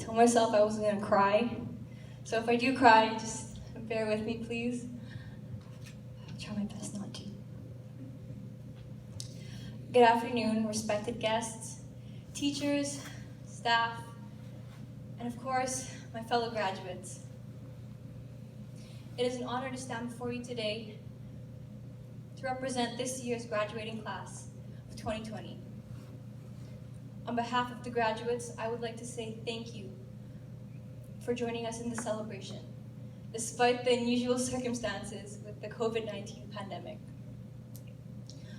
told myself I wasn't gonna cry. So if I do cry, just bear with me, please. I'll try my best not to. Good afternoon, respected guests, teachers, staff, and of course, my fellow graduates. It is an honor to stand before you today to represent this year's graduating class of 2020. On behalf of the graduates, I would like to say thank you for joining us in this celebration, despite the unusual circumstances with the COVID-19 pandemic.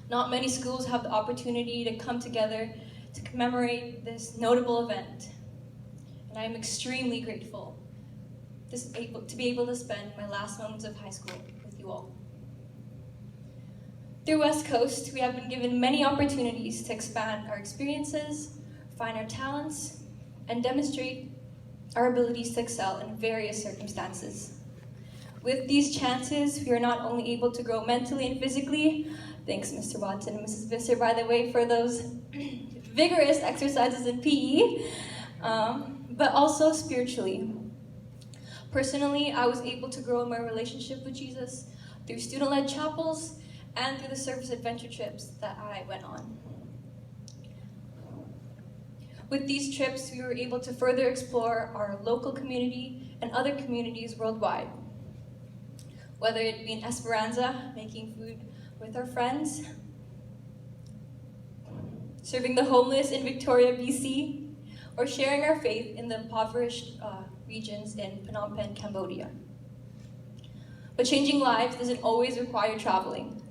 Not many schools have the opportunity to come together to commemorate this notable event, and I am extremely grateful to be able to spend my last moments of high school with you all. Through West Coast, we have been given many opportunities to expand our experiences, find our talents, and demonstrate our abilities to excel in various circumstances. With these chances, we are not only able to grow mentally and physically, thanks Mr. Watson and Mrs. Visser, by the way, for those vigorous exercises in PE, but also spiritually. Personally, I was able to grow in my relationship with Jesus through student-led chapels and through the service adventure trips that I went on. With these trips, we were able to further explore our local community and other communities worldwide. Whether it be in Esperanza, making food with our friends, serving the homeless in Victoria, BC, or sharing our faith in the impoverished regions in Phnom Penh, Cambodia. But changing lives doesn't always require traveling.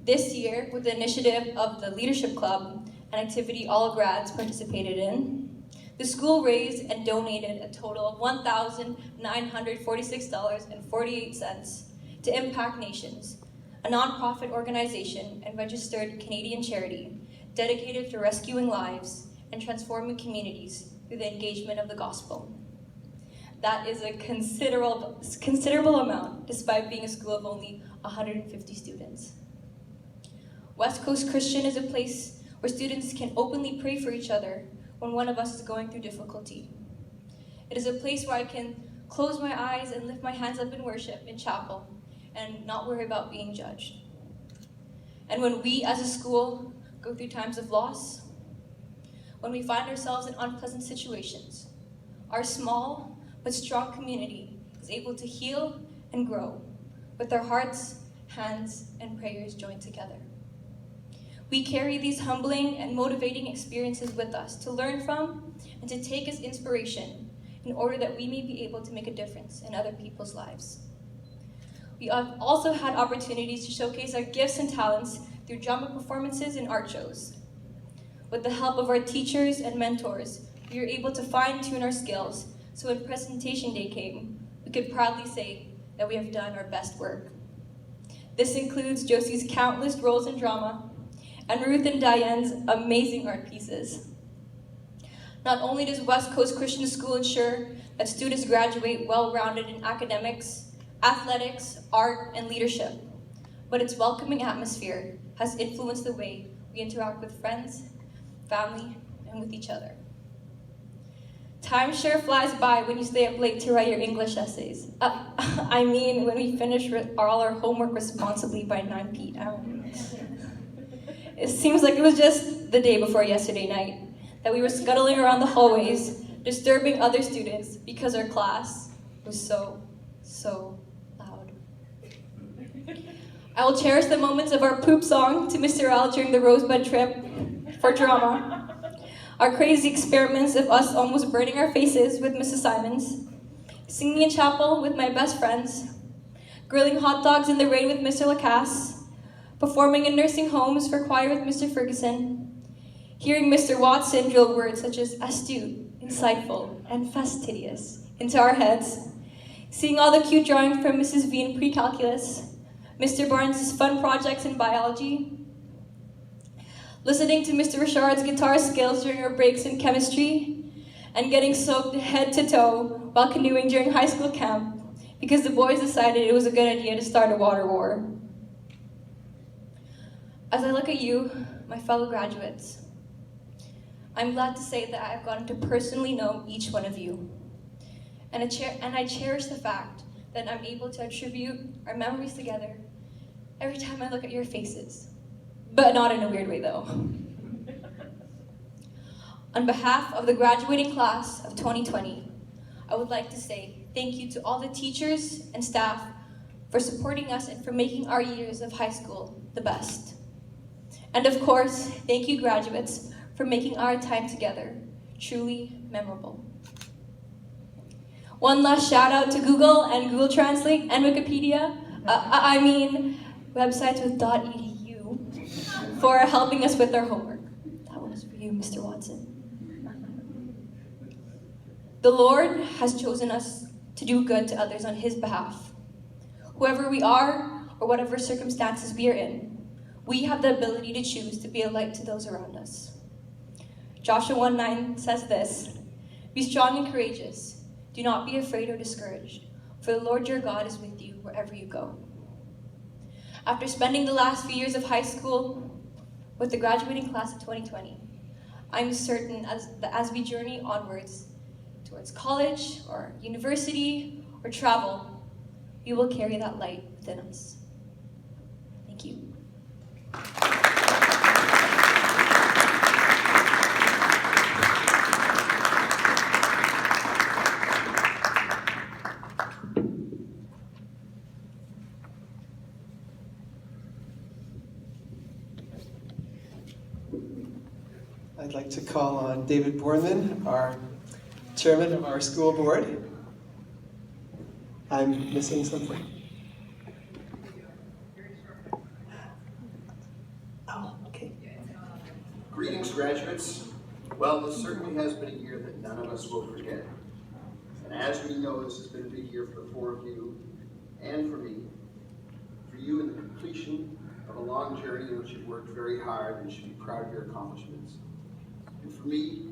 This year, with the initiative of the Leadership Club, an activity all grads participated in, the school raised and donated a total of $1,946.48 to Impact Nations, a nonprofit organization and registered Canadian charity dedicated to rescuing lives and transforming communities through the engagement of the gospel. That is a considerable amount, despite being a school of only 150 students. West Coast Christian is a place where students can openly pray for each other when one of us is going through difficulty. It is a place where I can close my eyes and lift my hands up in worship in chapel and not worry about being judged. And when we as a school go through times of loss, when we find ourselves in unpleasant situations, our small but strong community is able to heal and grow with our hearts, hands, and prayers joined together. We carry these humbling and motivating experiences with us to learn from and to take as inspiration in order that we may be able to make a difference in other people's lives. We have also had opportunities to showcase our gifts and talents through drama performances and art shows. With the help of our teachers and mentors, we were able to fine-tune our skills so when presentation day came, we could proudly say that we have done our best work. This includes Josie's countless roles in drama and Ruth and Diane's amazing art pieces. Not only does West Coast Christian School ensure that students graduate well-rounded in academics, athletics, art, and leadership, but its welcoming atmosphere has influenced the way we interact with friends, family, and with each other. Time sure flies by when you stay up late to write your English essays. When we finish all our homework responsibly by 9 p.m. It seems like it was just the day before yesterday night that we were scuttling around the hallways, disturbing other students because our class was so loud. I will cherish the moments of our poop song to Mr. L during the Rosebud trip for drama, our crazy experiments of us almost burning our faces with Mrs. Simons, singing in chapel with my best friends, grilling hot dogs in the rain with Mr. Lacasse, performing in nursing homes for choir with Mr. Ferguson, hearing Mr. Watson drill words such as astute, insightful, and fastidious into our heads, seeing all the cute drawings from Mrs. V in pre-calculus, Mr. Barnes' fun projects in biology, listening to Mr. Richard's guitar skills during our breaks in chemistry, and getting soaked head to toe while canoeing during high school camp because the boys decided it was a good idea to start a water war. As I look at you, my fellow graduates, I'm glad to say that I've gotten to personally know each one of you. And I cherish the fact that I'm able to attribute our memories together every time I look at your faces. But not in a weird way, though. On behalf of the graduating class of 2020, I would like to say thank you to all the teachers and staff for supporting us and for making our years of high school the best. And of course, thank you graduates for making our time together truly memorable. One last shout out to Google and Google Translate and Wikipedia, websites with .edu, for helping us with our homework. That one is for you, Mr. Watson. The Lord has chosen us to do good to others on His behalf. Whoever we are, or whatever circumstances we are in, we have the ability to choose to be a light to those around us. Joshua 1:9 says this, "Be strong and courageous. Do not be afraid or discouraged, for the Lord your God is with you wherever you go." After spending the last few years of high school with the graduating class of 2020, I'm certain as we journey onwards towards college or university or travel, we will carry that light within us. Thank you. I'd like to call on David Borman, our chairman of our school board. I'm missing something. Oh, okay. Greetings, graduates. Well, this certainly has been a year that none of us will forget. And as we know, this has been a big year for the four of you and for me. For you in the completion of a long journey in which you've worked very hard and should be proud of your accomplishments. And for me,